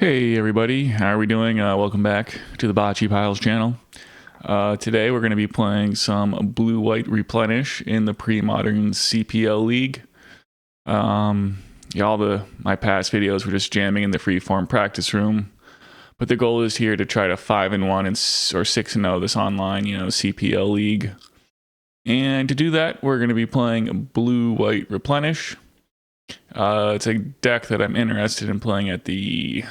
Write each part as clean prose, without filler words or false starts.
Hey everybody, how are we doing? Welcome back to the Bocce Piles channel. Today we're going to be playing some blue-white Replenish in the Premodern CPL League. My past videos were just jamming in the freeform practice room, but the goal is here to try to 5-1 or 6-0 this online, CPL League. And to do that, we're going to be playing blue-white Replenish. It's a deck that I'm interested in playing at the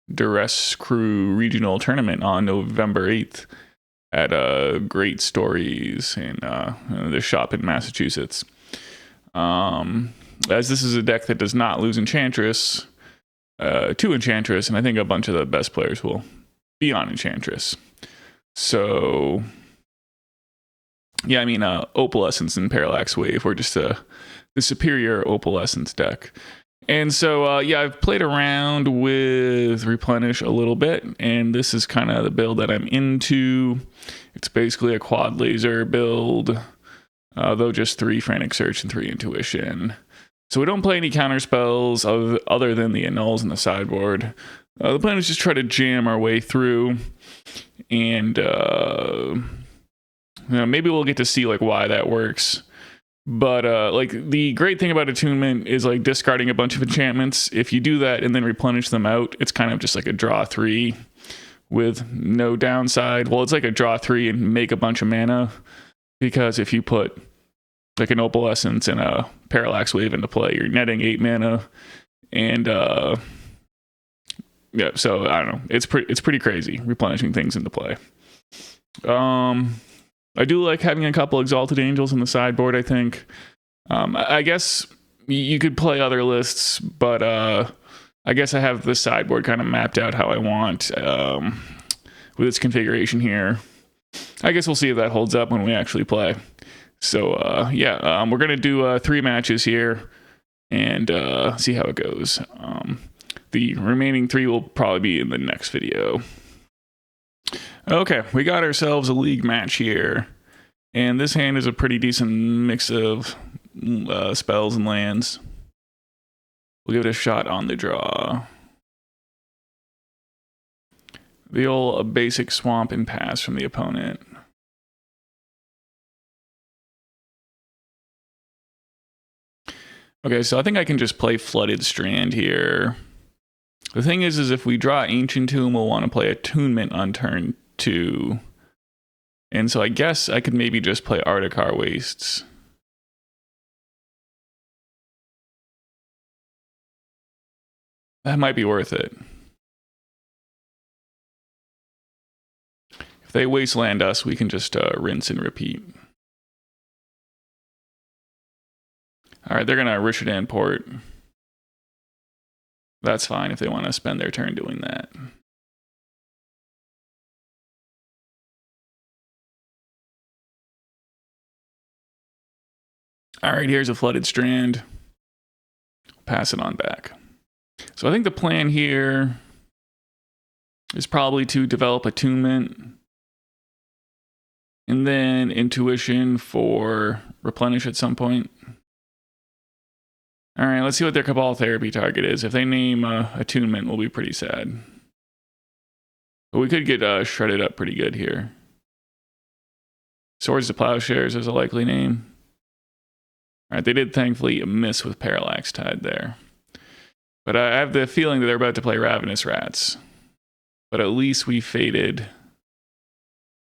Duress Crew Regional Tournament on November 8th at Great Stories in the shop in Massachusetts. As this is a deck that does not lose Enchantress to Enchantress, and I think a bunch of the best players will be on Enchantress. So, yeah, Opalescence and Parallax Wave were just the superior Opalescence deck. And so, I've played around with Replenish a little bit, and this is kind of the build that I'm into. It's basically a quad laser build, though just 3 Frantic Search and 3 Intuition. So we don't play any counter spells other than the Annuls in the sideboard. The plan is just try to jam our way through, and maybe we'll get to see why that works. But the great thing about Attunement is discarding a bunch of enchantments. If you do that and then replenish them out, it's kind of just like a draw 3 with no downside. Well, it's like a draw 3 and make a bunch of mana, because if you put an Opalescence and a Parallax Wave into play, you're netting 8 mana, and so I don't know. It's pretty crazy replenishing things into play. I do like having a couple Exalted Angels in the sideboard, I think. I guess you could play other lists, but I guess I have the sideboard kind of mapped out how I want with its configuration here. I guess we'll see if that holds up when we actually play. So, we're going to do 3 matches here and see how it goes. The remaining 3 will probably be in the next video. Okay, we got ourselves a league match here, and this hand is a pretty decent mix of spells and lands. We'll give it a shot on the draw. The old basic swamp and pass from the opponent. Okay, so I think I can just play Flooded Strand here. The thing is if we draw Ancient Tomb, we'll want to play Attunement on turn 2. And so I guess I could maybe just play Adarkar Wastes. That might be worth it. If they wasteland us, we can just rinse and repeat. All right, they're going to Rishadan Port. That's fine if they want to spend their turn doing that. All right, here's a Flooded Strand. Pass it on back. So I think the plan here is probably to develop Attunement and then Intuition for Replenish at some point. All right, let's see what their Cabal Therapy target is. If they name Attunement, we'll be pretty sad. But we could get shredded up pretty good here. Swords to Plowshares is a likely name. All right, they did thankfully miss with Parallax Tide there. But I have the feeling that they're about to play Ravenous Rats. But at least we faded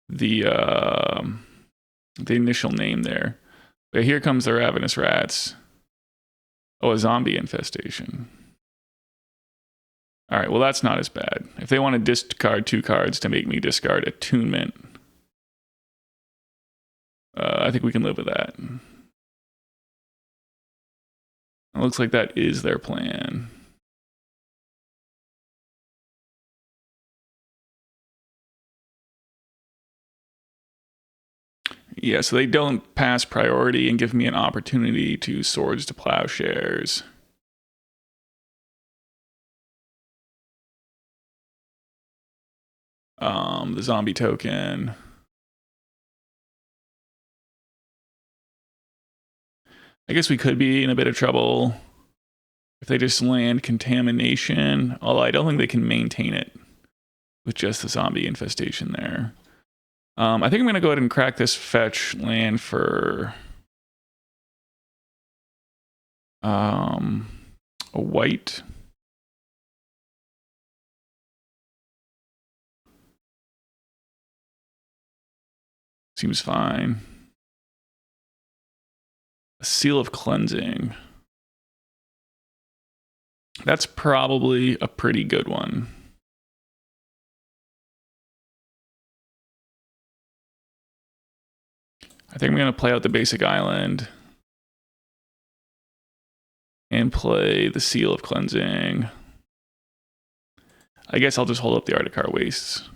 the initial name there. But here comes the Ravenous Rats. Oh, a zombie infestation. All right, well, that's not as bad. If they want to discard 2 cards to make me discard Attunement, I think we can live with that. It looks like that is their plan. Yeah, so they don't pass priority and give me an opportunity to Swords to Plowshares. The zombie token. I guess we could be in a bit of trouble If they just land Contamination, although I don't think they can maintain it with just the zombie infestation there. I think I'm going to go ahead and crack this fetch land for a white. Seems fine. A Seal of Cleansing. That's probably a pretty good one. I think I'm going to play out the basic island and play the Seal of Cleansing. I guess I'll just hold up the Adarkar Wastes.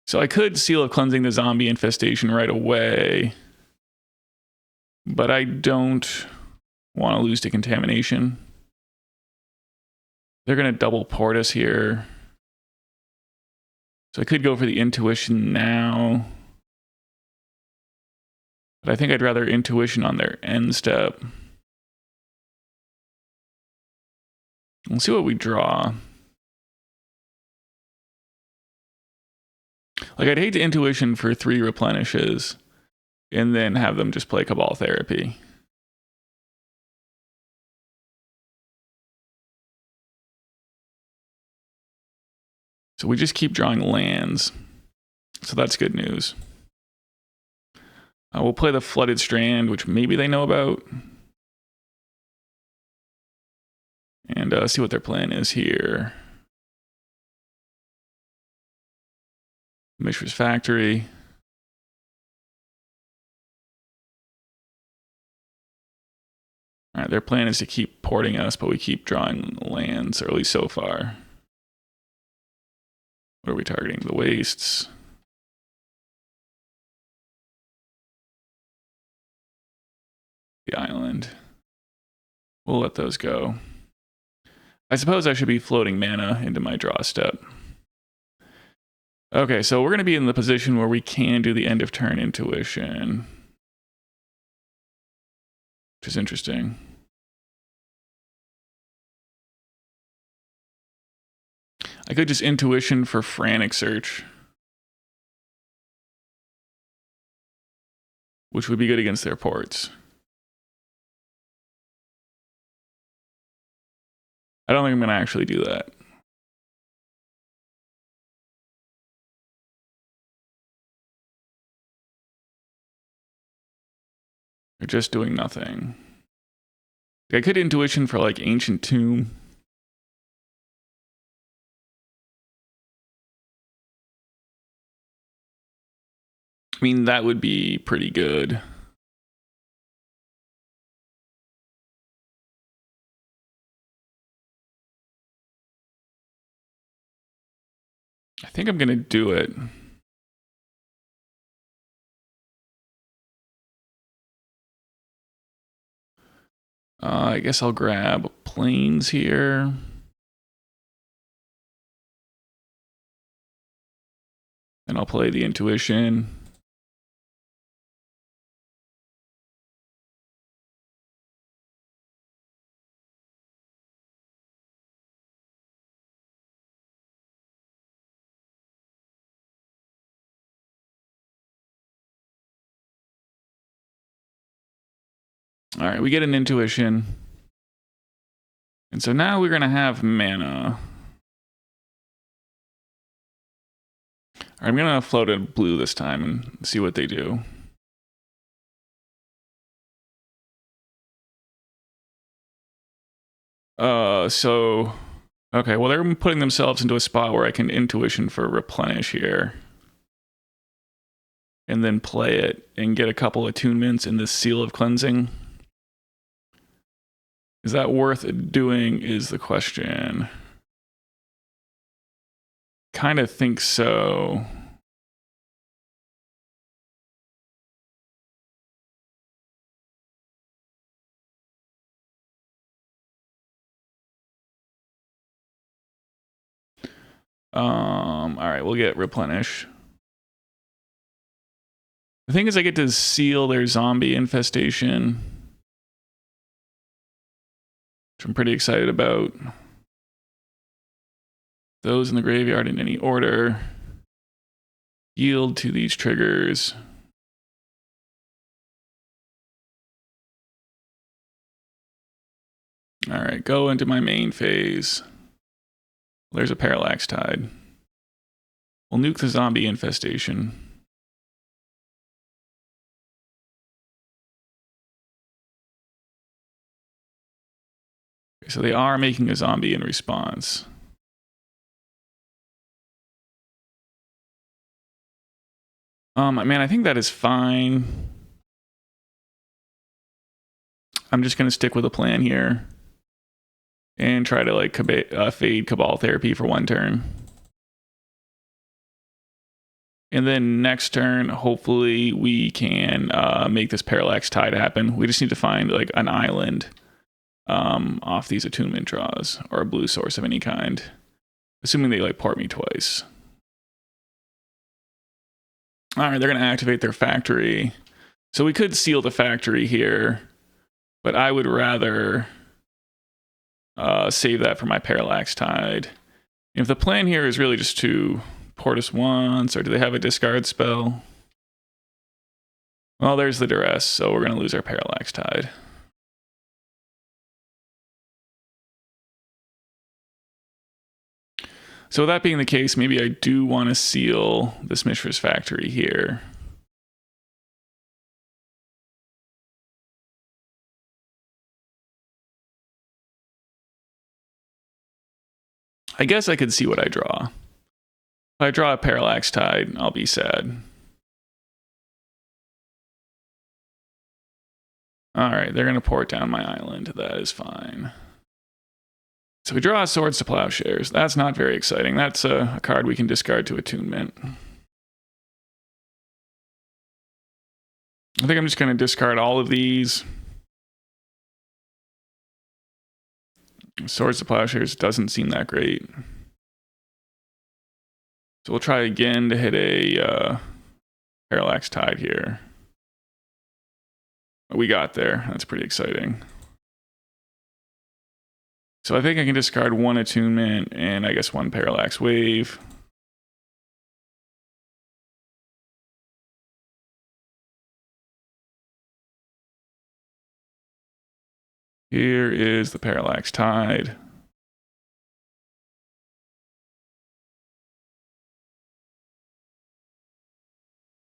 So I could Seal of Cleansing the zombie infestation right away, but I don't want to lose to Contamination. They're going to double port us here. So I could go for the Intuition now. But I think I'd rather Intuition on their end step. Let's see what we draw. Like, I'd hate to Intuition for 3 replenishes and then have them just play Cabal Therapy. So we just keep drawing lands. So that's good news. We'll play the Flooded Strand, which maybe they know about. And see what their plan is here. Mishra's Factory. All right, their plan is to keep porting us, but we keep drawing lands, or at least so far. What are we targeting? The Wastes. The island. We'll let those go. I suppose I should be floating mana into my draw step. Okay, so we're going to be in the position where we can do the end of turn Intuition, which is interesting. I could just Intuition for Frantic Search, which would be good against their ports. I don't think I'm going to actually do that. They're just doing nothing. I could Intuition for like Ancient Tomb. I mean, that would be pretty good. I think I'm going to do it. I guess I'll grab Plains here. And I'll play the Intuition. All right, we get an Intuition. And so now we're going to have mana. I'm going to float a blue this time and see what they do. Okay, well, they're putting themselves into a spot where I can Intuition for Replenish here. And then play it and get a couple attunements in this Seal of Cleansing. Is that worth doing is the question. Kind of think so. All right, we'll get Replenish. The thing is, I get to seal their zombie infestation, which I'm pretty excited about. Those in the graveyard in any order. Yield to these triggers. All right, go into my main phase. There's a Parallax Tide. We'll nuke the zombie infestation. Okay, so they are making a zombie in response. Man, I think that is fine. I'm just going to stick with a plan here and try to like fade Cabal Therapy for one turn. And then next turn, hopefully we can make this Parallax Tide happen. We just need to find like an island off these attunement draws or a blue source of any kind, assuming they like port me twice. All right, they're going to activate their factory. So we could seal the factory here, but I would rather save that for my Parallax Tide. If the plan here is really just to port us once, or do they have a discard spell? Well, there's the duress, so we're going to lose our Parallax Tide. So with that being the case, maybe I do want to seal this Mishra's factory here. I guess I could see what I draw. If I draw a Parallax Tide, I'll be sad. All right, they're going to port down my island. That is fine. So we draw Swords to Plowshares. That's not very exciting. That's a card we can discard to Attunement. I think I'm just going to discard all of these. Swords to Plowshares doesn't seem that great. So we'll try again to hit a Parallax Tide here. We got there. That's pretty exciting. So I think I can discard one Attunement and I guess one Parallax Wave. Here is the Parallax Tide.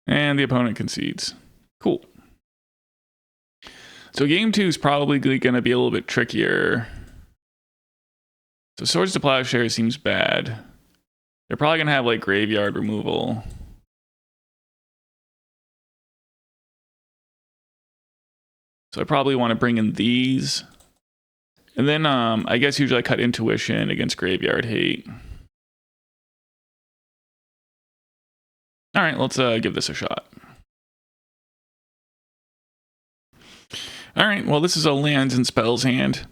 And the opponent concedes. Cool. So game 2 is probably going to be a little bit trickier. So Swords to Plowshares seems bad. They're probably going to have like graveyard removal. So I probably want to bring in these. And then I guess usually I cut Intuition against Graveyard Hate. All right, let's give this a shot. All right, well, this is a lands and spells hand.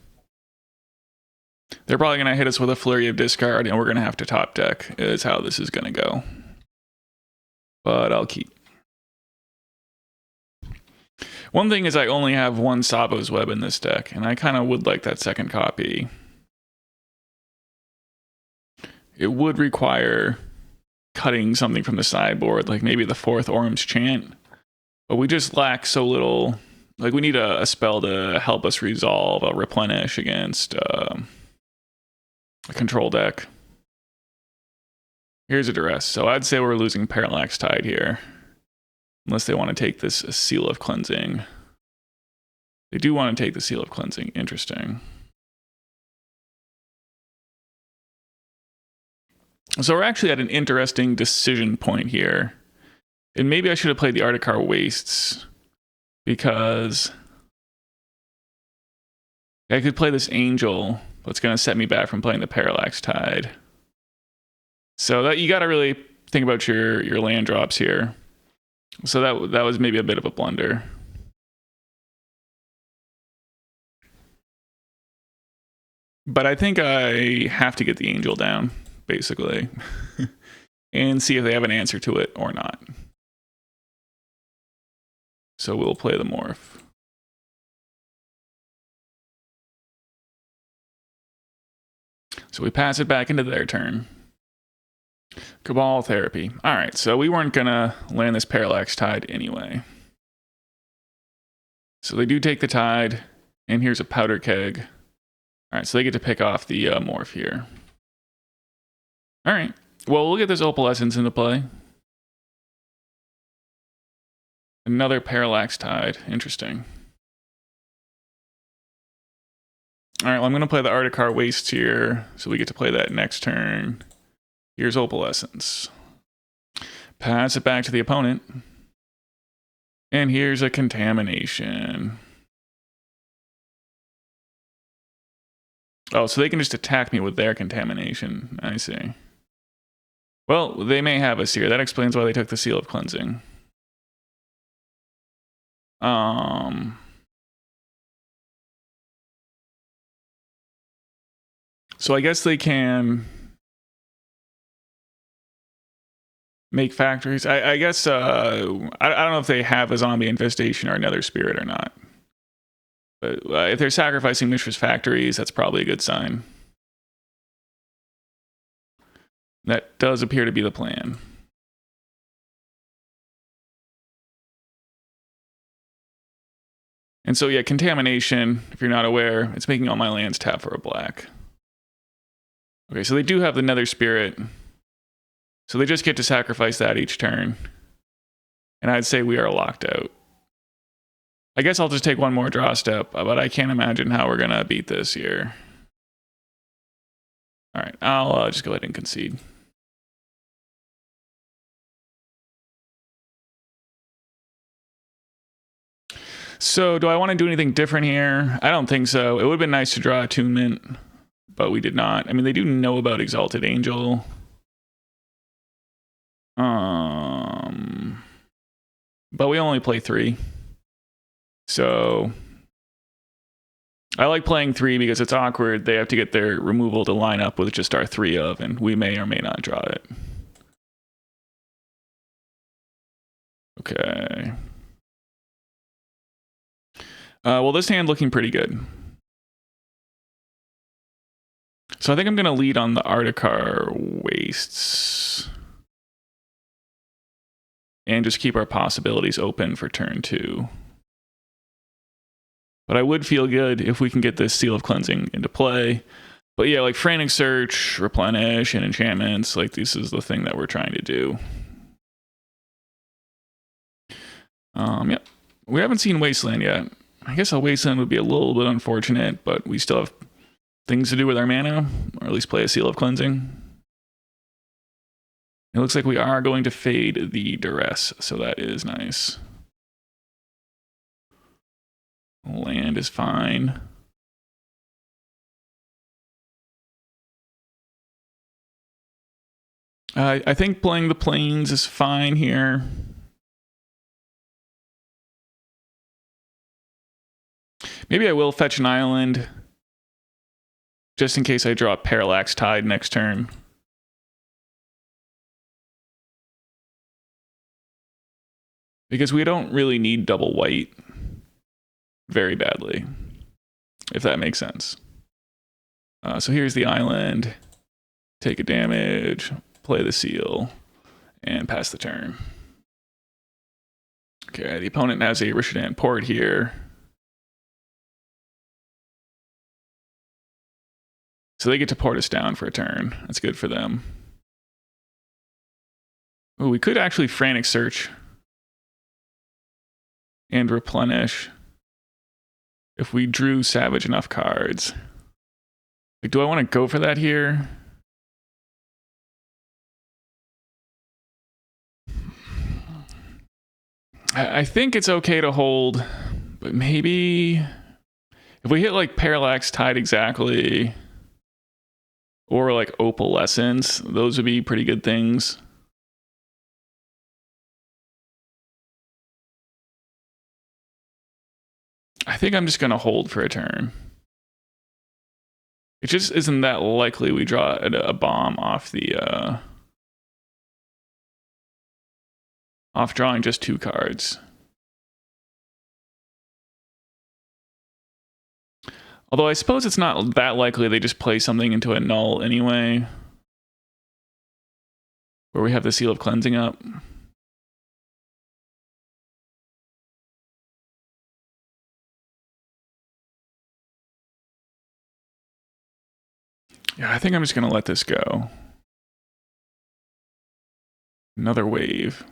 They're probably going to hit us with a flurry of discard, and we're going to have to top deck, is how this is going to go. But I'll keep. One thing is I only have one Tsabo's Web in this deck, and I kind of would like that second copy. It would require cutting something from the sideboard, like maybe the 4th Orim's Chant. But we just lack so little. Like, we need a spell to help us resolve a Replenish against a control deck. Here's a duress. So I'd say we're losing Parallax Tide here. Unless they want to take this Seal of Cleansing. They do want to take the Seal of Cleansing. Interesting. So we're actually at an interesting decision point here. And maybe I should have played the Adarkar Wastes. Because I could play this Angel, but it's going to set me back from playing the Parallax Tide. So that you got to really think about your land drops here. So that was maybe a bit of a blunder. But I think I have to get the Angel down, basically, and see if they have an answer to it or not. So we'll play the morph. So we pass it back into their turn. Cabal Therapy. All right, so we weren't gonna land this Parallax Tide anyway. So they do take the Tide, and here's a Powder Keg. All right, so they get to pick off the morph here. All right, well, we'll get this Opalescence into play. Another Parallax Tide, interesting. All right, well, I'm gonna play the Adarkar Wastes here, so we get to play that next turn. Here's Opalescence. Pass it back to the opponent. And here's a Contamination. Oh, so they can just attack me with their Contamination. I see. Well, they may have us here. That explains why they took the Seal of Cleansing. So I guess they can make factories. I guess I don't know if they have a zombie infestation or another spirit or not. But if they're sacrificing Mishra's factories, that's probably a good sign. That does appear to be the plan. And so yeah, Contamination, if you're not aware, it's making all my lands tap for a black. Okay, so they do have the Nether Spirit. So they just get to sacrifice that each turn. And I'd say we are locked out. I guess I'll just take one more draw step, but I can't imagine how we're gonna beat this here. All right, I'll just go ahead and concede. So do I want to do anything different here? I don't think so. It would have been nice to draw Attunement, but we did not. I mean, they do know about Exalted Angel. But we only play 3. So I like playing 3 because it's awkward. They have to get their removal to line up with just our 3 of, and we may or may not draw it. Okay. Well, this hand looking pretty good. So I think I'm going to lead on the Adarkar Wastes. And just keep our possibilities open for turn 2. But I would feel good if we can get this Seal of Cleansing into play. But yeah, like Frantic Search, Replenish, and enchantments, like this is the thing that we're trying to do. Yep. We haven't seen Wasteland yet. I guess a Wasteland would be a little bit unfortunate, but we still have things to do with our mana, or at least play a Seal of Cleansing. It looks like we are going to fade the Duress, so that is nice. Land is fine. I think playing the Plains is fine here. Maybe I will fetch an island, just in case I draw a Parallax Tide next turn. Because we don't really need double white very badly, if that makes sense. So here's the island. Take a damage, play the seal, and pass the turn. Okay, the opponent has a Rishadan Port here. So they get to port us down for a turn. That's good for them. Oh, we could actually Frantic Search and Replenish if we drew Savage enough cards. Like, do I want to go for that here? I think it's okay to hold, but maybe if we hit like Parallax Tide exactly, or like Opalescence, those would be pretty good things. I think I'm just going to hold for a turn. It just isn't that likely we draw a bomb off the off drawing just 2 cards. Although I suppose it's not that likely they just play something into a null anyway. Where we have the Seal of Cleansing up. Yeah, I think I'm just going to let this go. Another wave.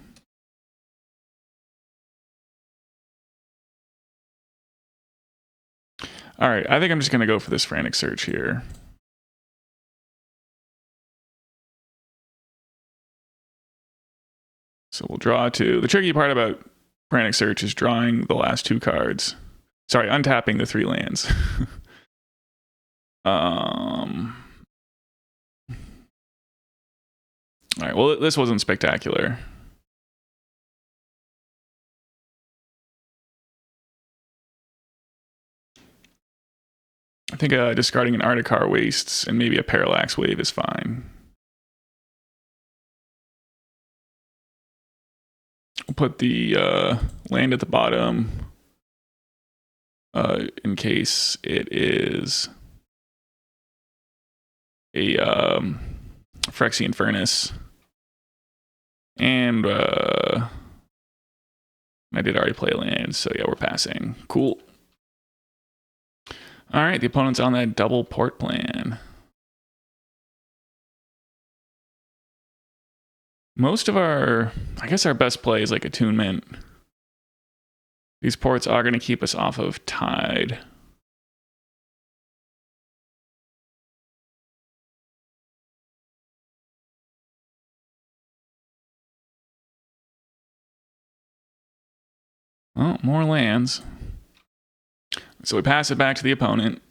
All right, I think I'm just going to go for this Frantic Search here. So we'll draw 2. The tricky part about Frantic Search is drawing the last 2 cards. Sorry, untapping the 3 lands. All right, well, this wasn't spectacular. I think discarding an Adarkar Wastes and maybe a Parallax Wave is fine. We'll put the land at the bottom in case it is a Phyrexian Furnace. And I did already play a land, so yeah, we're passing. Cool. All right, the opponent's on that double port plan. Most of our, I guess our best play is like Attunement. These ports are going to keep us off of Tide. Oh, more lands. So we pass it back to the opponent.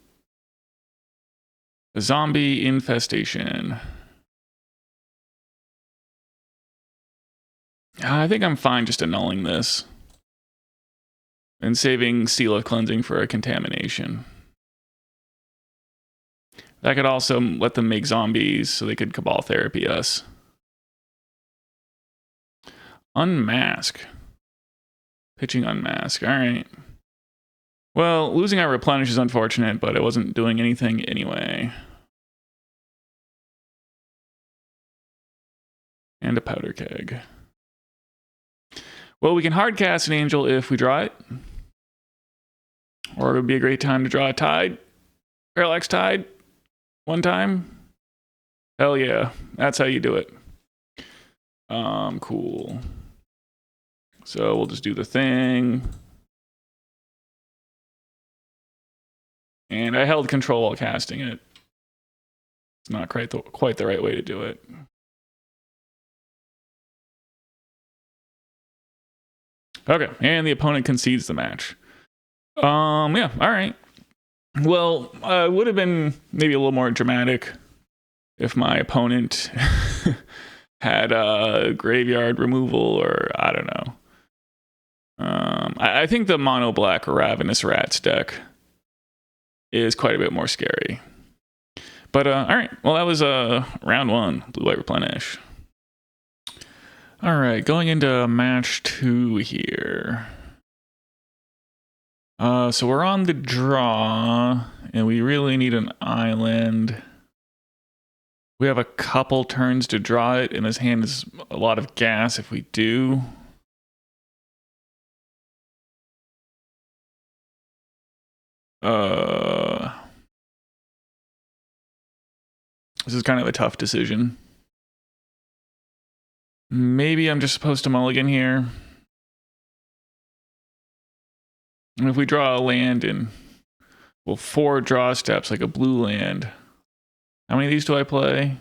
A zombie infestation. I think I'm fine just annulling this. And saving Seal of Cleansing for a contamination. That could also let them make zombies so they could Cabal Therapy us. Unmask. Pitching Unmask. All right. Well, losing our Replenish is unfortunate, but it wasn't doing anything anyway. And a Powder Keg. Well, we can hardcast an Angel if we draw it. Or it would be a great time to draw a Tide. Parallax Tide. One time. Hell yeah. That's how you do it. Cool. So we'll just do the thing. And I held control while casting it. It's not quite the right way to do it. Okay, and the opponent concedes the match. Yeah, all right. Well, it would have been maybe a little more dramatic if my opponent had graveyard removal, or I don't know. I think the mono black Ravenous Rats deck is quite a bit more scary. But all right, well, that was round 1, blue-white Replenish. All right, going into match 2 here. So we're on the draw, and we really need an island. We have a couple turns to draw it, and this hand is a lot of gas if we do. This is kind of a tough decision. Maybe I'm just supposed to mulligan here. And if we draw a land in, well, 4 draw steps, like a blue land. How many of these do I play?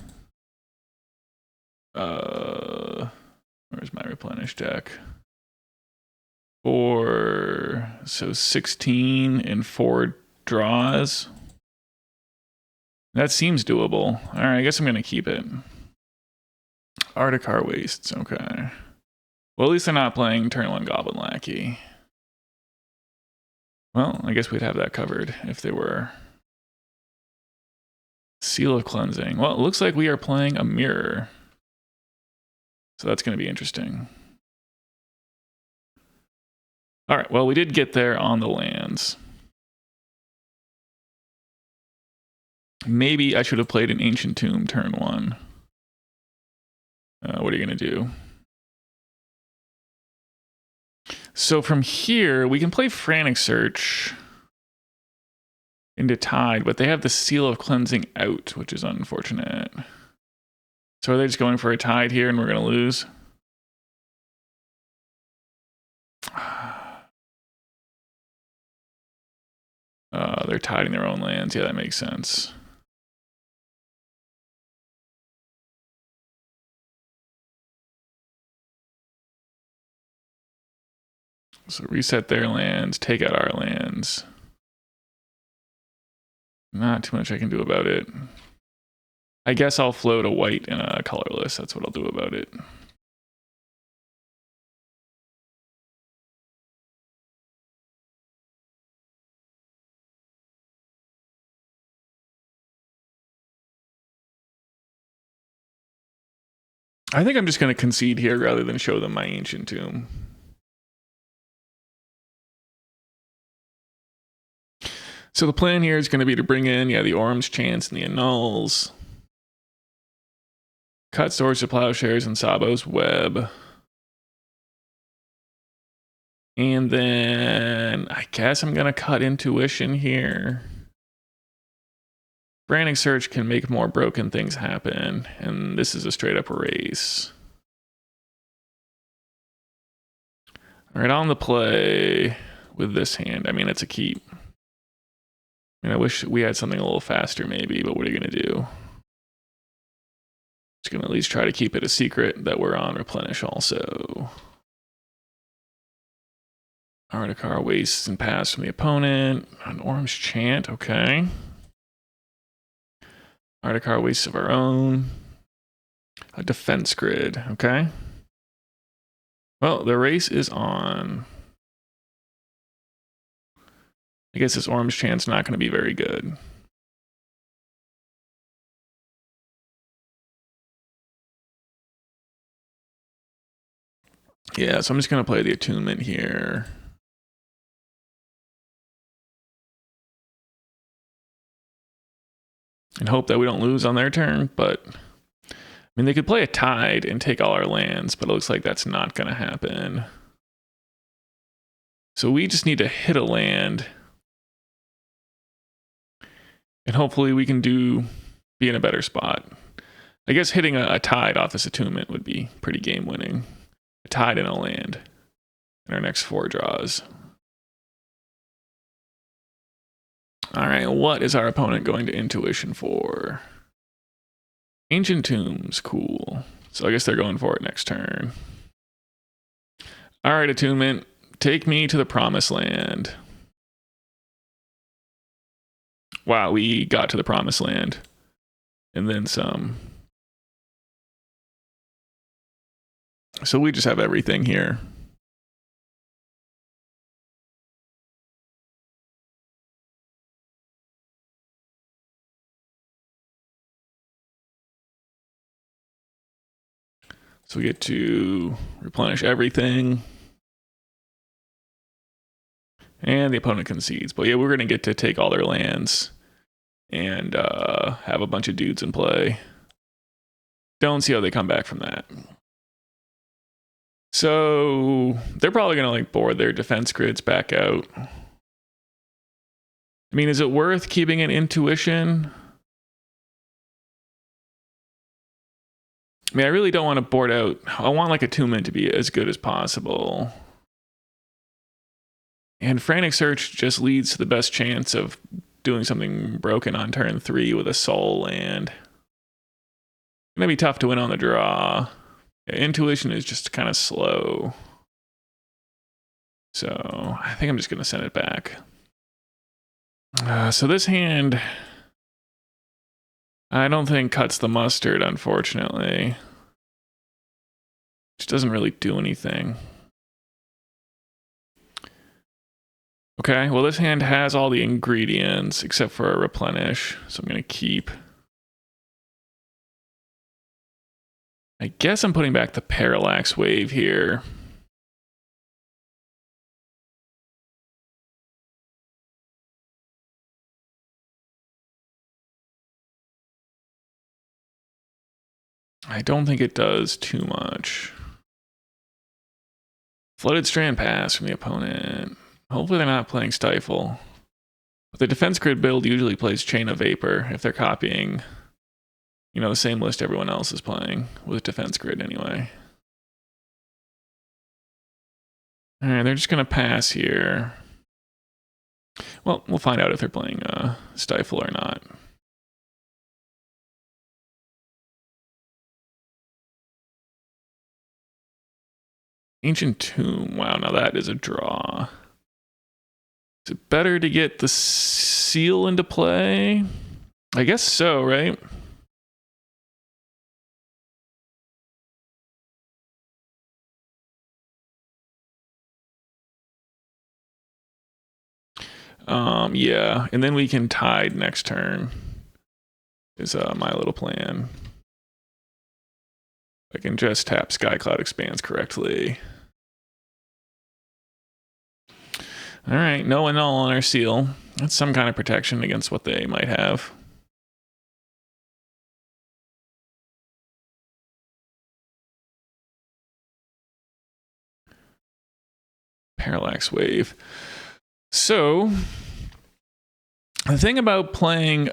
Where's my Replenish deck? 4, so 16 and 4 draws. That seems doable. All right, I guess I'm going to keep it. Adarkar Wastes, okay. Well, at least they're not playing turn 1 Goblin Lackey. Well, I guess we'd have that covered if they were. Seal of Cleansing. Well, it looks like we are playing a mirror. So that's going to be interesting. All right, well, we did get there on the lands. Maybe I should have played an Ancient Tomb turn 1. What are you going to do? So from here, we can play Frantic Search into Tide, but they have the Seal of Cleansing out, which is unfortunate. So are they just going for a Tide here and we're going to lose? They're tiding their own lands. Yeah, that makes sense. So reset their lands, take out our lands. Not too much I can do about it. I guess I'll float a white and a colorless. That's what I'll do about it. I think I'm just going to concede here rather than show them my Ancient Tomb. So the plan here is going to be to bring in, the Orim's Chants and the Annuls. Cut Swords to Plowshares and Tsabo's Web. And then I guess I'm going to cut Intuition here. Frantic Search can make more broken things happen. And this is a straight up race. All right, on the play with this hand. I mean, it's a keep. I mean, I wish we had something a little faster maybe, but what are you going to do? Just going to at least try to keep it a secret that we're on Replenish also. Adarkar Wastes and pass from the opponent. An Orim's Chant, okay. Adarkar Wastes of our own. A defense grid, okay. Well, the race is on. I guess this Orim's Chant's not going to be very good. Yeah, so I'm just going to play the Attunement here. And hope that we don't lose on their turn, but I mean, they could play a Tide and take all our lands, but it looks like that's not going to happen. So we just need to hit a land. And hopefully we can be in a better spot. I guess hitting a Tide off this Attunement would be pretty game winning. A Tide and a land in our next 4 draws. All right, what is our opponent going to Intuition for? Ancient Tombs, cool. So I guess they're going for it next turn. All right, Attunement, take me to the Promised Land. Wow, we got to the Promised Land. And then some. So we just have everything here. So we get to replenish everything. And the opponent concedes. But yeah, we're going to get to take all their lands and have a bunch of dudes in play. Don't see how they come back from that. So they're probably going to like board their defense grids back out. I mean, is it worth keeping an Intuition? I mean, I really don't want to board out. I want like Attunement to be as good as possible. And Frantic Search just leads to the best chance of doing something broken on turn 3 with a soul land. It's going to be tough to win on the draw. Yeah, Intuition is just kind of slow. So I think I'm just going to send it back. So this hand, I don't think cuts the mustard, unfortunately. Which doesn't really do anything. Okay, well this hand has all the ingredients except for a Replenish, so I'm going to keep. I guess I'm putting back the Parallax Wave here. I don't think it does too much. Flooded Strand pass from the opponent. Hopefully they're not playing Stifle. But the defense grid build usually plays Chain of Vapor if they're copying, you know, the same list everyone else is playing with defense grid anyway. All right, they're just going to pass here. Well, we'll find out if they're playing Stifle or not. Ancient Tomb. Wow, now that is a draw. Is it better to get the seal into play? I guess so, right? Yeah, and then we can Tide next turn. Is my little plan. I can just tap Skycloud Expanse correctly. All right, no annul on our seal. That's some kind of protection against what they might have. Parallax Wave. So, the thing about playing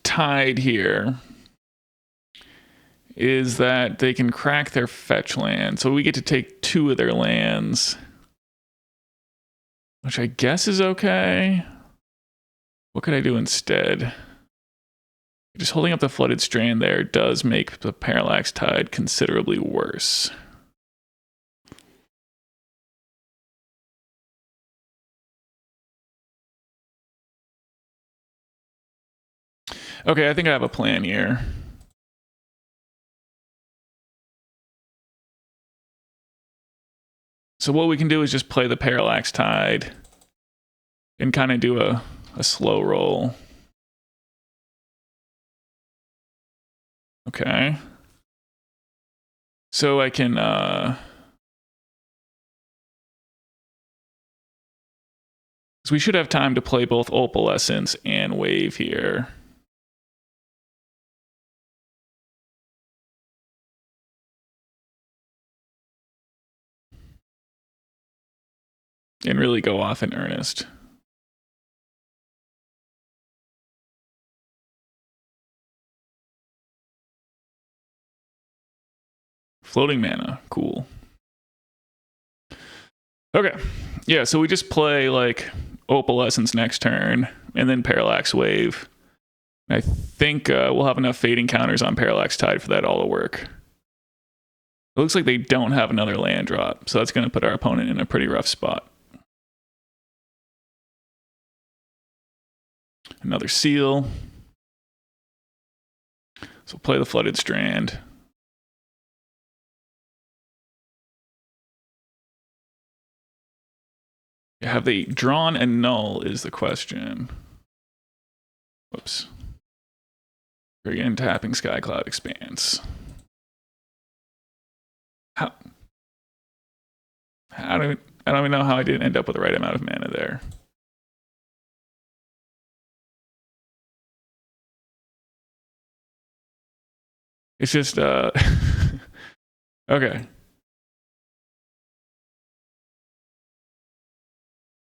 Tide here is that they can crack their fetch land. So we get to take 2 of their lands, which I guess is okay. What could I do instead? Just holding up the Flooded Strand there does make the Parallax Tide considerably worse. Okay, I think I have a plan here. So what we can do is just play the Parallax Tide and kind of do a slow roll. Okay. So I can so we should have time to play both Opalescence and Wave here. And really go off in earnest. Floating mana, cool. Okay, yeah, so we just play like Opalescence next turn, and then Parallax Wave. I think we'll have enough fading counters on Parallax Tide for that all to work. It looks like they don't have another land drop, so that's going to put our opponent in a pretty rough spot. Another seal. So we'll play the Flooded Strand. Have they drawn Annul is the question. Whoops. We're again tapping Skycloud Expanse. I don't even know how I didn't end up with the right amount of mana there. It's just okay.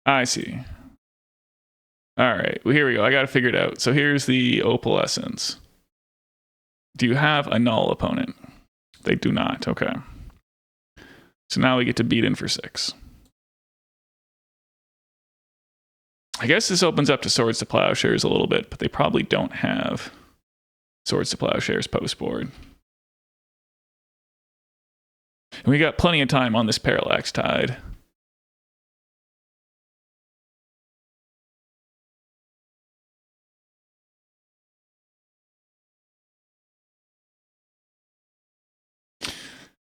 I see. All right, well, here we go. I got to figure it out. So here's the Opalescence. Do you have a null opponent? They do not. Okay. So now we get to beat in for 6. I guess this opens up to Swords to Plowshares a little bit, but they probably don't have Swords to Plowshares post board. And we got plenty of time on this Parallax Tide.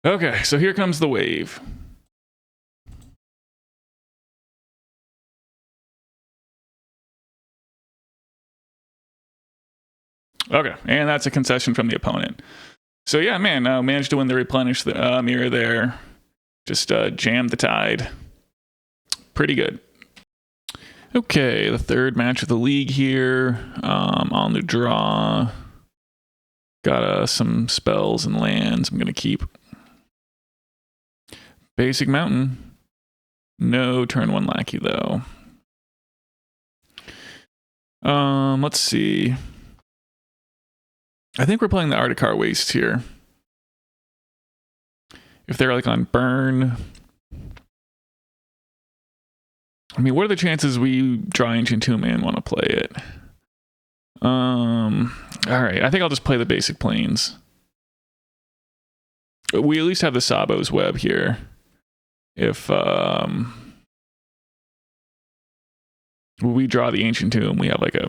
Okay, so here comes the wave. Okay, and that's a concession from the opponent. So yeah, man, managed to win the Replenish mirror there. Just jammed the Tide. Pretty good. Okay, the third match of the league here. On the draw. Got some spells and lands I'm going to keep. Basic Mountain. No turn 1 Lackey, though. Let's see. I think we're playing the Adarkar Wastes here. If they're like on burn. I mean, what are the chances we draw Ancient Tomb and want to play it? Alright, I think I'll just play the basic planes. We at least have the Tsabo's Web here. If we draw the Ancient Tomb, we have like a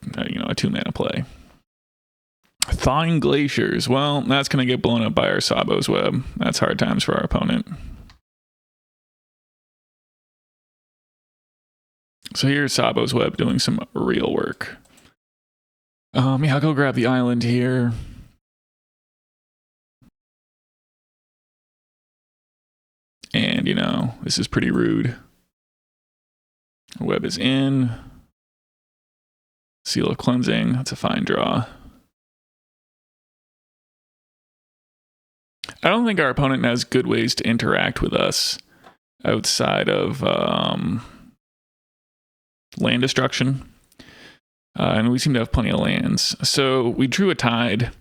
2-mana play. Thawing Glaciers. Well, that's going to get blown up by our Tsabo's Web. That's hard times for our opponent. So here's Tsabo's Web doing some real work. Yeah, I'll go grab the island here. And, you know, this is pretty rude. Web is in. Seal of Cleansing. That's a fine draw. I don't think our opponent has good ways to interact with us outside of land destruction. And we seem to have plenty of lands. So we drew a Tide.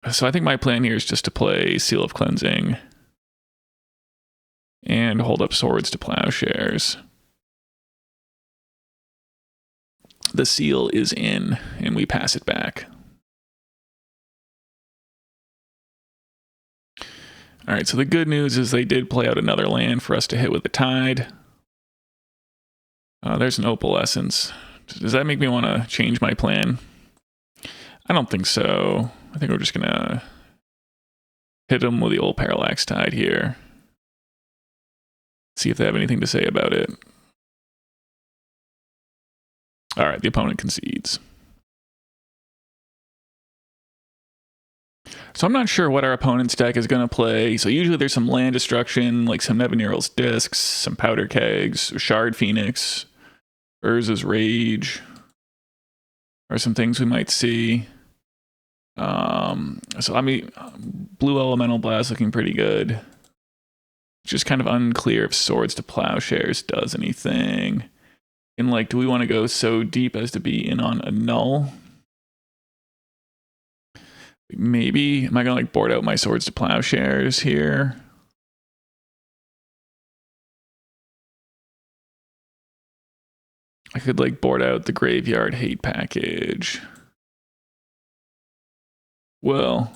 So I think my plan here is just to play Seal of Cleansing and hold up Swords to Plowshares. The seal is in, and we pass it back. All right, so the good news is they did play out another land for us to hit with the Tide. There's an Opalescence. Does that make me want to change my plan? I don't think so. I think we're just going to hit them with the old Parallax Tide here. See if they have anything to say about it. All right, the opponent concedes. So I'm not sure what our opponent's deck is going to play. So usually there's some land destruction, like some Nevinyrral's Discs, some Powder Kegs, Shard Phoenix, Urza's Rage, or some things we might see. So I mean, Blue Elemental Blast looking pretty good. Just kind of unclear if Swords to Plowshares does anything. And like, do we want to go so deep as to be in on Annul? Maybe. Am I going to like board out my Swords to Plowshares here? I could like board out the Graveyard Hate package. Well,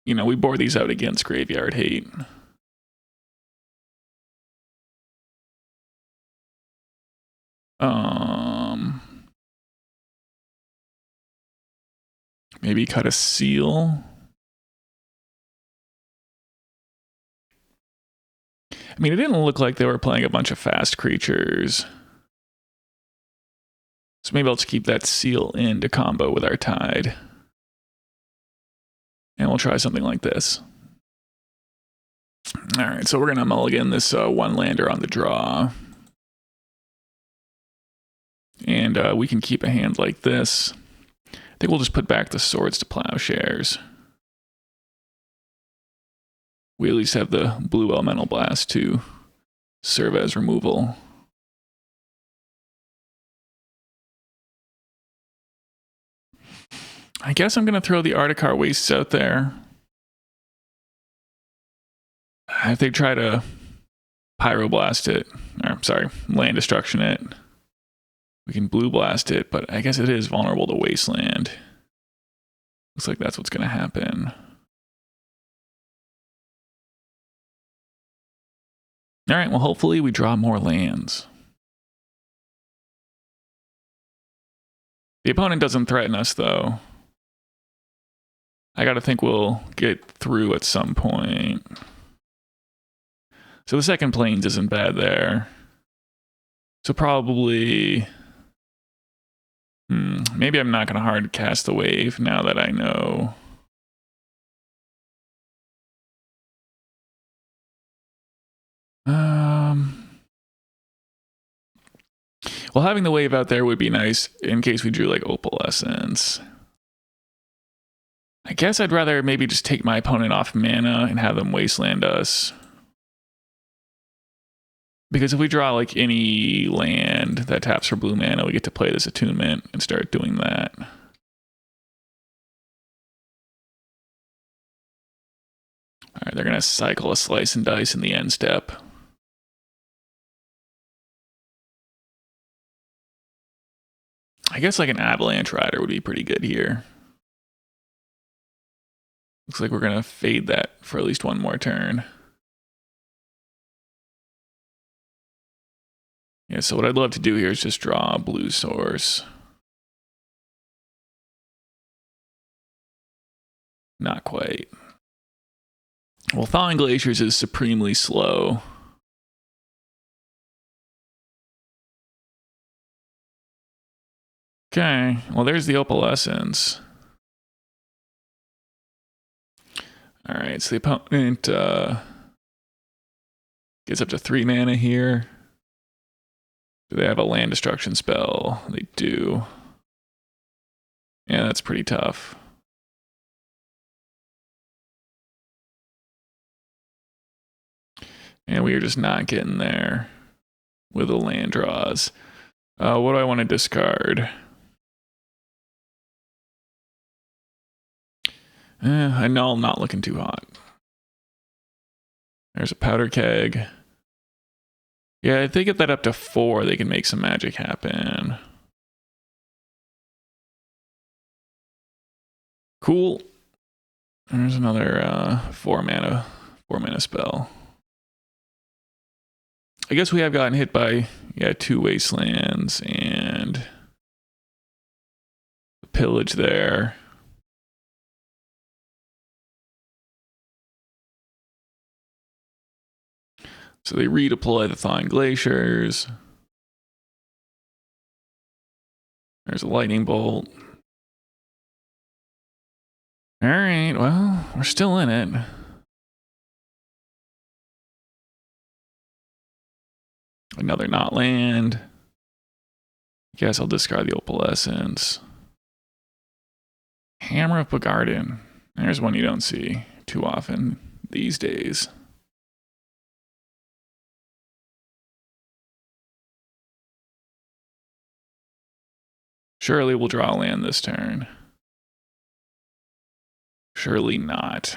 you know, we board these out against Graveyard Hate. Maybe cut a seal. I mean, it didn't look like they were playing a bunch of fast creatures. So maybe I'll just keep that seal in to combo with our Tide. And we'll try something like this. All right, so we're going to mulligan this one lander on the draw. And we can keep a hand like this. I think we'll just put back the Swords to Plowshares. We at least have the Blue Elemental Blast to serve as removal. I guess I'm going to throw the Adarkar Wastes out there. If they try to Pyroblast it, or sorry, land destruction it, we can blue blast it, but I guess it is vulnerable to Wasteland. Looks like that's what's going to happen. All right, well, hopefully we draw more lands. The opponent doesn't threaten us, though. I got to think we'll get through at some point. So the second plains isn't bad there. So probably... maybe I'm not going to hard cast the wave now that I know. Well, having the wave out there would be nice in case we drew like Opalescence. I guess I'd rather maybe just take my opponent off mana and have them wasteland us. Because if we draw like any land that taps for blue mana, we get to play this Attunement and start doing that. Alright, they're going to cycle a Slice and Dice in the end step. I guess like an Avalanche Rider would be pretty good here. Looks like we're going to fade that for at least one more turn. Yeah, so what I'd love to do here is just draw a blue source. Not quite. Well, Thawing Glaciers is supremely slow. Okay, well there's the Opalescence. Alright, so the opponent gets up to 3 mana here. Do they have a land destruction spell? They do. Yeah, that's pretty tough. And we are just not getting there with the land draws. What do I want to discard? Annul, not looking too hot. There's a Powder Keg. Yeah, if they get that up to 4, they can make some magic happen. Cool. There's another 4 mana spell. I guess we have gotten hit by 2 wastelands and a pillage there. So they redeploy the Thawing Glaciers. There's a Lightning Bolt. All right, well, we're still in it. Another not land. Guess I'll discard the Opalescence. Hammer of Bogarden. There's one you don't see too often these days. Surely we'll draw land this turn. Surely not.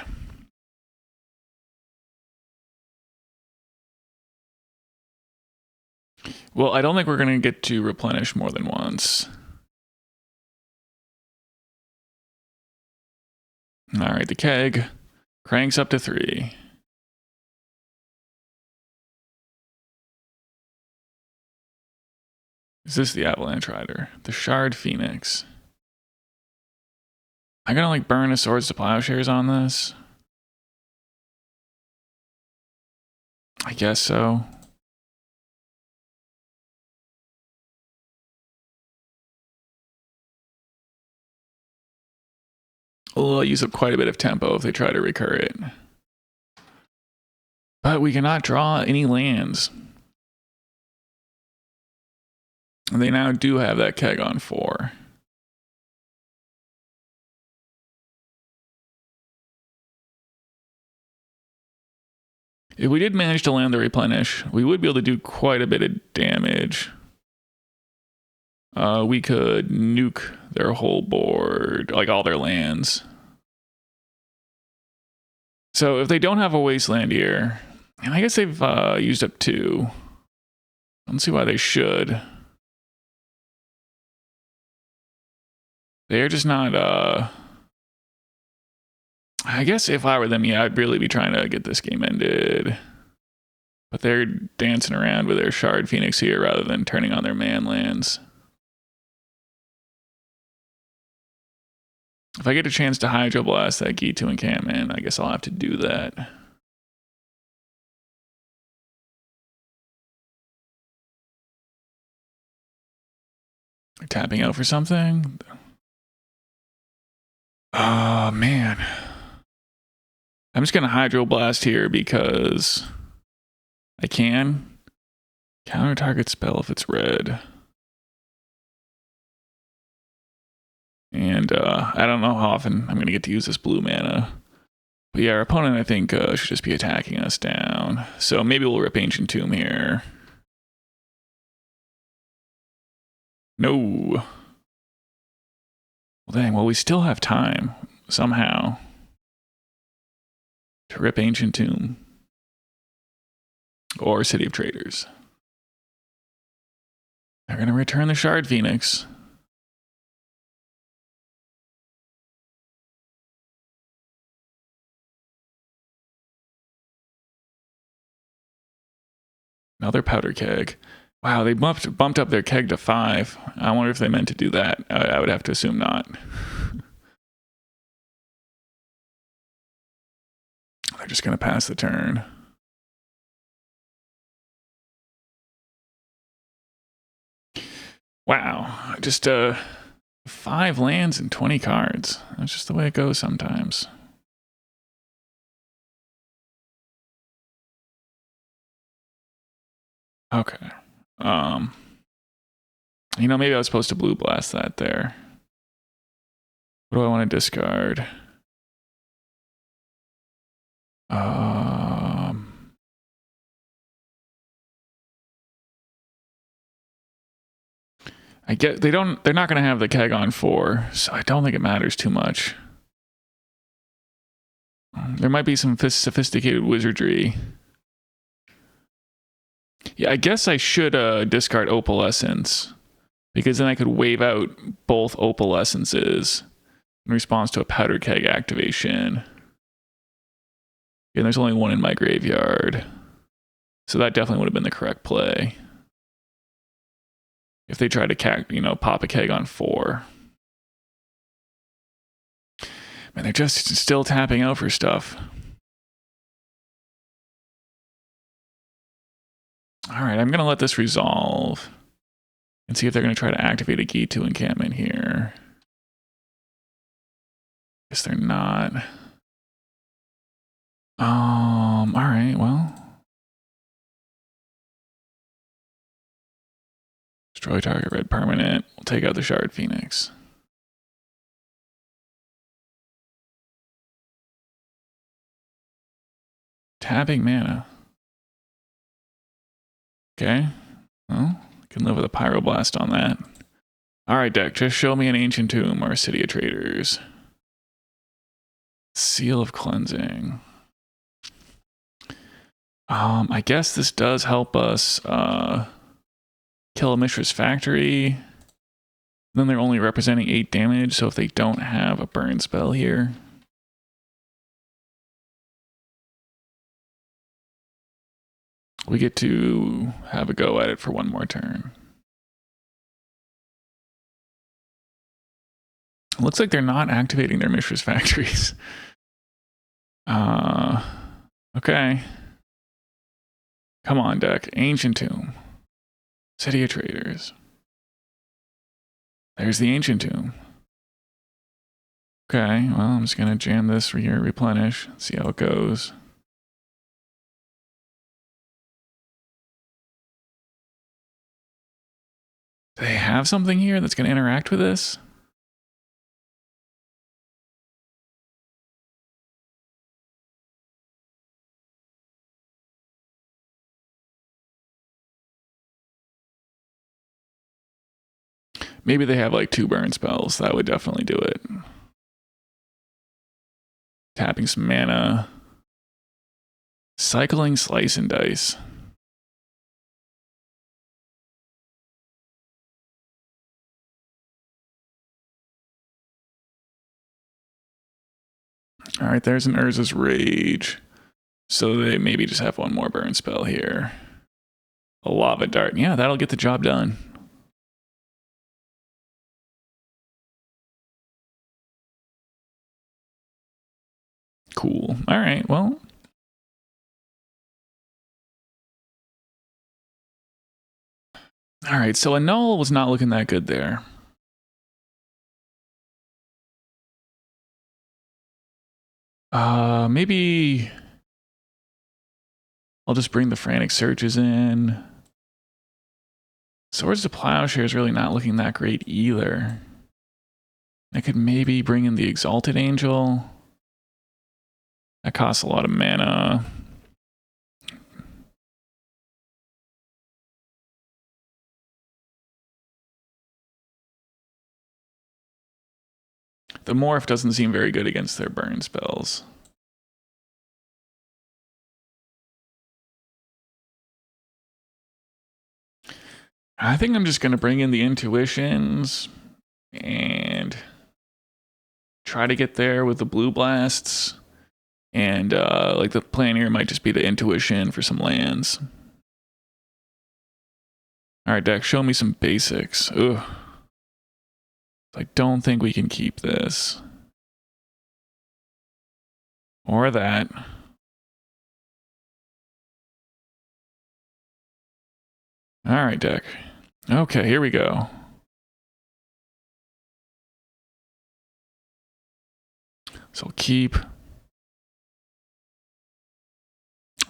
Well, I don't think we're going to get to replenish more than once. All right, the keg cranks up to 3. Is this the Avalanche Rider? The Shard Phoenix. I'm gonna like burn a Swords to Plowshares on this. I guess so. I'll use up quite a bit of tempo if they try to recur it. But we cannot draw any lands. And they now do have that keg on 4. If we did manage to land the Replenish, we would be able to do quite a bit of damage. We could nuke their whole board, like all their lands. So if they don't have a wasteland here, and I guess they've used up 2. I don't see why they should. They're just not, I guess if I were them, yeah, I'd really be trying to get this game ended. But they're dancing around with their Shard Phoenix here rather than turning on their man lands. If I get a chance to Hydroblast that G2 encampment, I guess I'll have to do that. They're tapping out for something. Oh, man. I'm just going to Hydroblast here because I can. Counter target spell if it's red. And I don't know how often I'm going to get to use this blue mana. But yeah, our opponent, I think, should just be attacking us down. So maybe we'll rip Ancient Tomb here. No. Well, dang, well, we still have time, somehow, to rip Ancient Tomb. Or City of Traitors. They're going to return the Shard Phoenix. Another powder keg. Wow, they bumped up their keg to 5. I wonder if they meant to do that. I would have to assume not. They're just going to pass the turn. Wow, just 5 lands and 20 cards. That's just the way it goes sometimes. Okay. You know, maybe I was supposed to blue blast that there. What do I want to discard? I get they're not going to have the keg on 4, so I don't think it matters too much. There might be some sophisticated wizardry. Yeah, I guess I should discard Opalescence, because then I could wave out both Opalescences in response to a powder keg activation. And there's only 1 in my graveyard, so that definitely would have been the correct play. If they try to, pop a keg on 4. Man, they're just still tapping out for stuff. All right, I'm going to let this resolve and see if they're going to try to activate a G2 encampment here. Guess they're not. All right, well. Destroy target red permanent. We'll take out the Shard Phoenix. Tapping mana. Okay. Well, I can live with a Pyroblast on that. All right, deck. Just show me an Ancient Tomb or a City of Traitors. Seal of Cleansing. I guess this does help us kill a Mishra's Factory. Then they're only representing 8 damage, so if they don't have a burn spell here. We get to have a go at it for 1 more turn. It looks like they're not activating their Mishra's Factories. Okay. Come on, deck. Ancient Tomb. City of Traitors. There's the Ancient Tomb. Okay, well, I'm just going to jam this for here, Replenish, see how it goes. Do they have something here that's going to interact with this? Maybe they have like 2 burn spells. That would definitely do it. Tapping some mana. Cycling Slice and Dice. All right, there's an Urza's Rage. So they maybe just have 1 more burn spell here. A Lava Dart. Yeah, that'll get the job done. Cool. All right, well. All right, so Annul was not looking that good there. Maybe I'll just bring the Frantic Searches in. Swords to Plowshares really not looking that great either. I could maybe bring in the Exalted Angel. That costs a lot of mana. The Morph doesn't seem very good against their burn spells. I think I'm just going to bring in the Intuitions and try to get there with the Blue Blasts. And like the plan here might just be the Intuition for some lands. All right, deck, show me some basics. Ugh. I don't think we can keep this. Or that. All right, deck. Okay, here we go. So keep.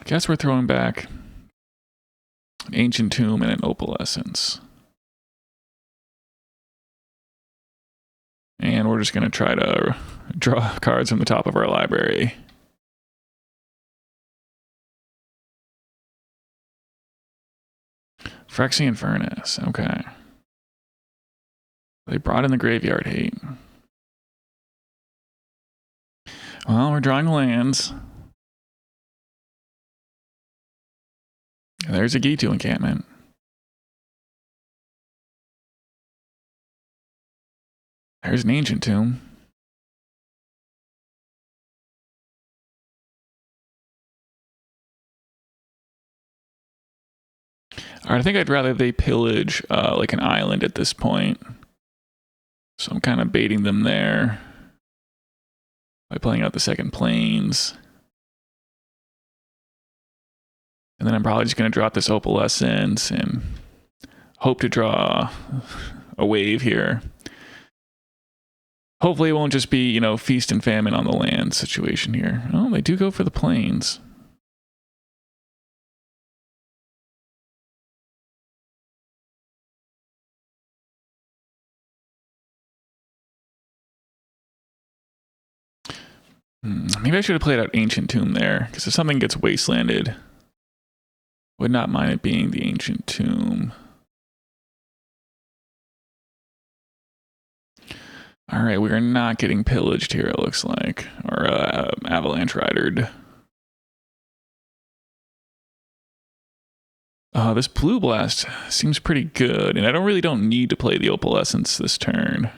I guess we're throwing back an Ancient Tomb and an Opalescence. And we're just going to try to draw cards from the top of our library. Phyrexian Furnace, okay. They brought in the Graveyard Hate. Well, we're drawing lands. There's a Gitu encampment. There's an Ancient Tomb. Alright, I think I'd rather they pillage like an island at this point. So I'm kind of baiting them there by playing out the second plains. And then I'm probably just going to drop this Opalescence and hope to draw a wave here. Hopefully it won't just be, you know, feast and famine on the land situation here. Oh, they do go for the plains. Maybe I should have played out Ancient Tomb there, because if something gets wastelanded, would not mind it being the Ancient Tomb. Alright, we are not getting pillaged here, it looks like. Or Avalanche Ridered. This Blue Blast seems pretty good, and I don't need to play the Opalescence this turn.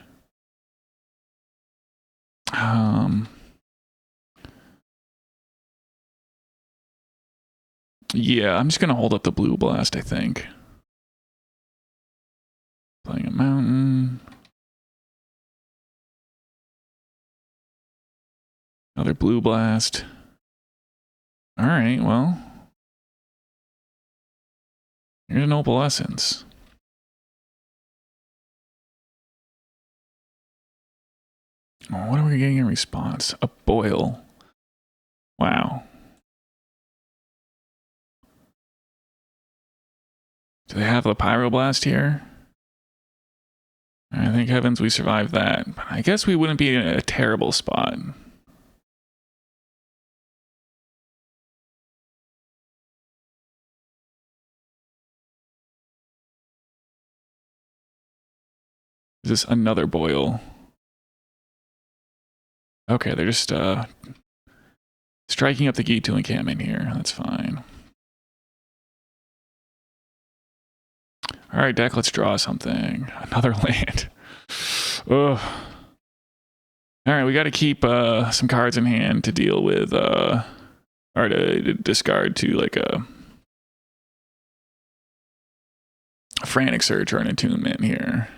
Yeah, I'm just going to hold up the Blue Blast, I think. Playing a mountain. Another Blue Blast. Alright, well. Here's an Opalescence. Oh, what are we getting in response? A Boil. Wow. Do they have the Pyroblast here? I think heavens we survived that. But I guess we wouldn't be in a terrible spot. Is this another Boil? Okay, they're just striking up the Gitu encampment here. That's fine. Alright, deck, let's draw something. Another land. Ugh. Alright, we gotta keep some cards in hand to deal with, or to discard to like a Frantic Search or an Attunement here.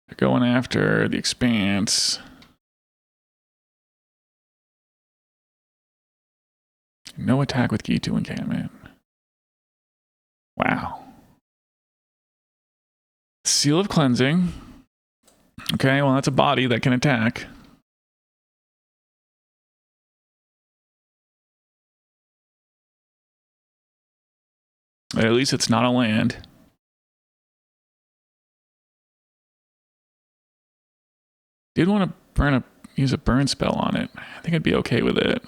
They're going after the Expanse. No attack with Gitu encampment. Wow. Seal of Cleansing. Okay, well, that's a body that can attack. But at least it's not a land. Did want to use a burn spell on it. I think I'd be okay with it.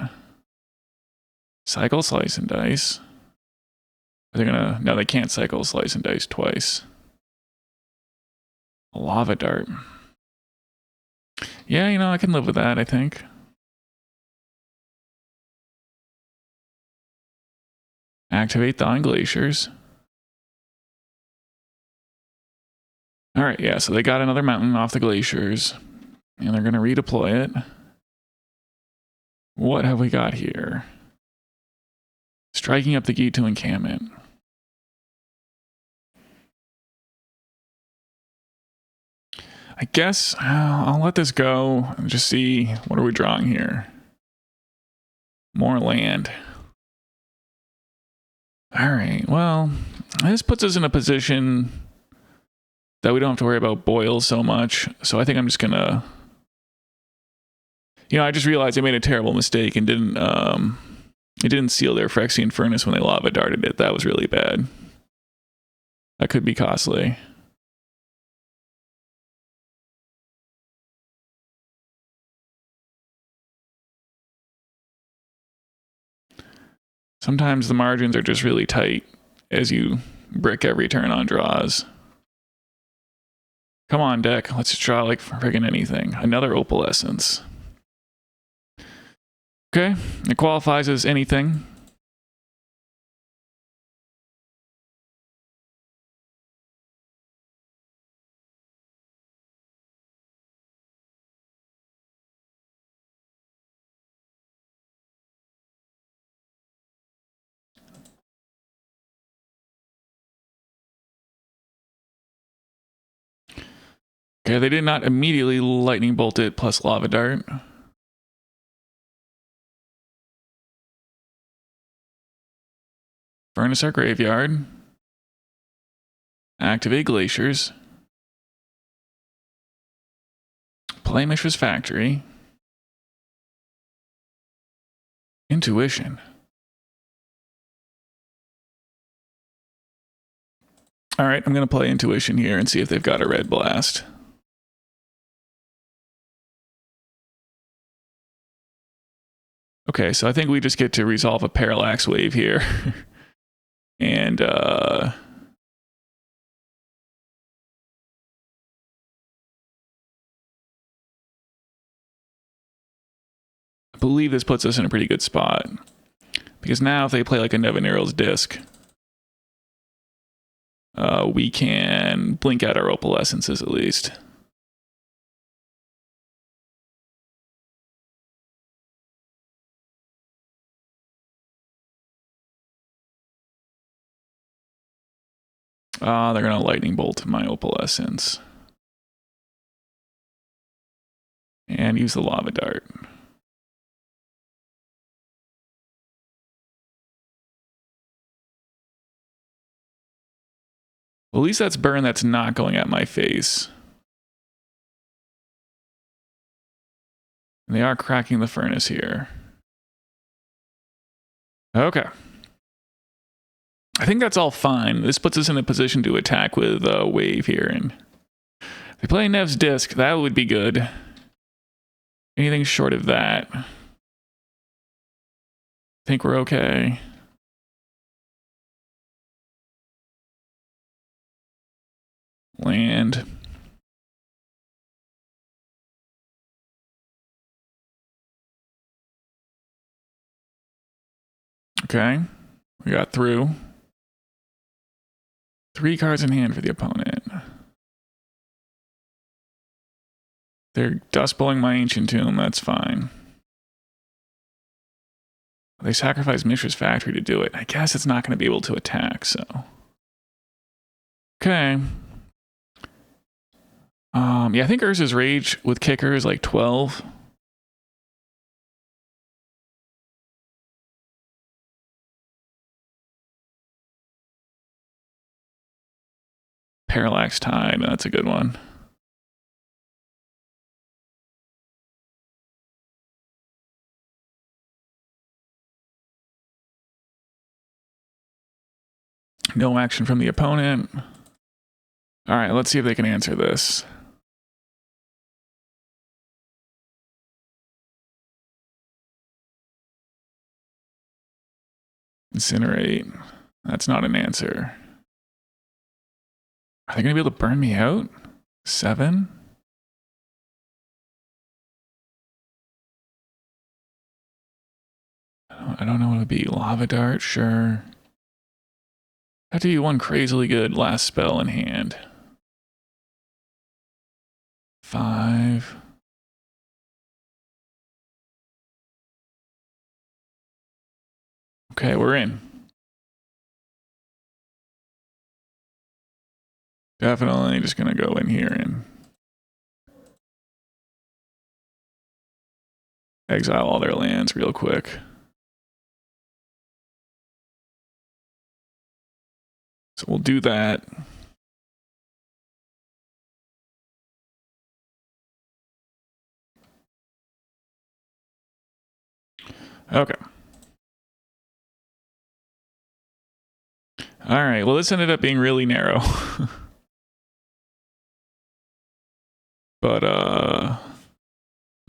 Cycle, slice, and dice. Are they gonna... No, they can't cycle, slice, and dice twice. A lava dart. Yeah, you know, I can live with that, I think. Activate Thawing Glaciers. Alright, yeah, so they got another mountain off the glaciers. And they're going to redeploy it. What have we got here? Striking up the gate to encampment. I guess I'll let this go and just see what are we drawing here. More land. Alright, well, this puts us in a position that we don't have to worry about boils so much. So I think I'm just gonna... You know, I just realized I made a terrible mistake and didn't, it didn't seal their Phyrexian Furnace when they lava darted it. That was really bad. That could be costly. Sometimes the margins are just really tight as you brick every turn on draws. Come on, deck. Let's draw like friggin' anything. Another Opalescence. Okay, it qualifies as anything. Okay, they did not immediately lightning bolt it plus lava dart. Furnace our graveyard. Activate glaciers. Play Mishra's Factory. Intuition. Alright, I'm going to play Intuition here and see if they've got a red blast. Okay, so I think we just get to resolve a Parallax Wave here. And, I believe this puts us in a pretty good spot. Because now if they play like a Nevinyrral's Disc, we can blink out our Opalescences at least. They're going to lightning bolt my Opalescence. And use the lava dart. Well, at least that's burn that's not going at my face. And they are cracking the furnace here. Okay. I think that's all fine. This puts us in a position to attack with a wave here. And if they play Nev's Disc, that would be good. Anything short of that, I think we're okay. Land. Okay, we got through. 3 cards in hand for the opponent. They're dust bowling my Ancient Tomb, that's fine. They sacrifice Mishra's Factory to do it. I guess it's not going to be able to attack, so. Okay. Yeah, I think Urza's Rage with kicker is like 12. Parallax Tide, that's a good one. No action from the opponent. All right, let's see if they can answer this. Incinerate. That's not an answer. Are they going to be able to burn me out? 7? I don't know what it would be. Lava Dart, sure. Have to be one crazily good last spell in hand. 5. Okay, we're in. Definitely just going to go in here and exile all their lands real quick. So we'll do that. Okay. All right, well, this ended up being really narrow. But, we'll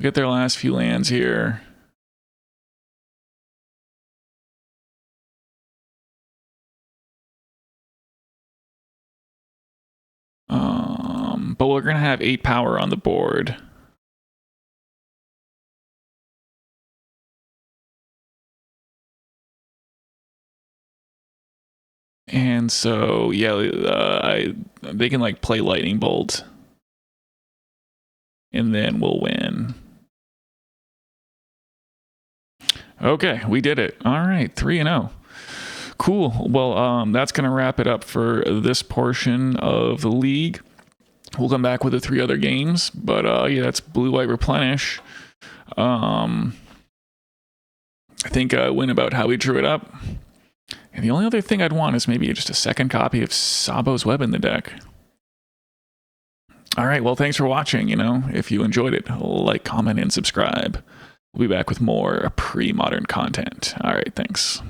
get their last few lands here. But we're going to have 8 power on the board. And so, yeah, they can like play Lightning Bolt. And then we'll win. Okay, we did it. All right, 3-0. Cool. Well, that's going to wrap it up for this portion of the league. We'll come back with the 3 other games. But yeah, that's Blue-White Replenish. I think I went about how we drew it up. And the only other thing I'd want is maybe just a second copy of Tsabo's Web in the deck. All right, well, thanks for watching. You know, if you enjoyed it, like, comment, and subscribe. We'll be back with more pre-modern content. All right, thanks.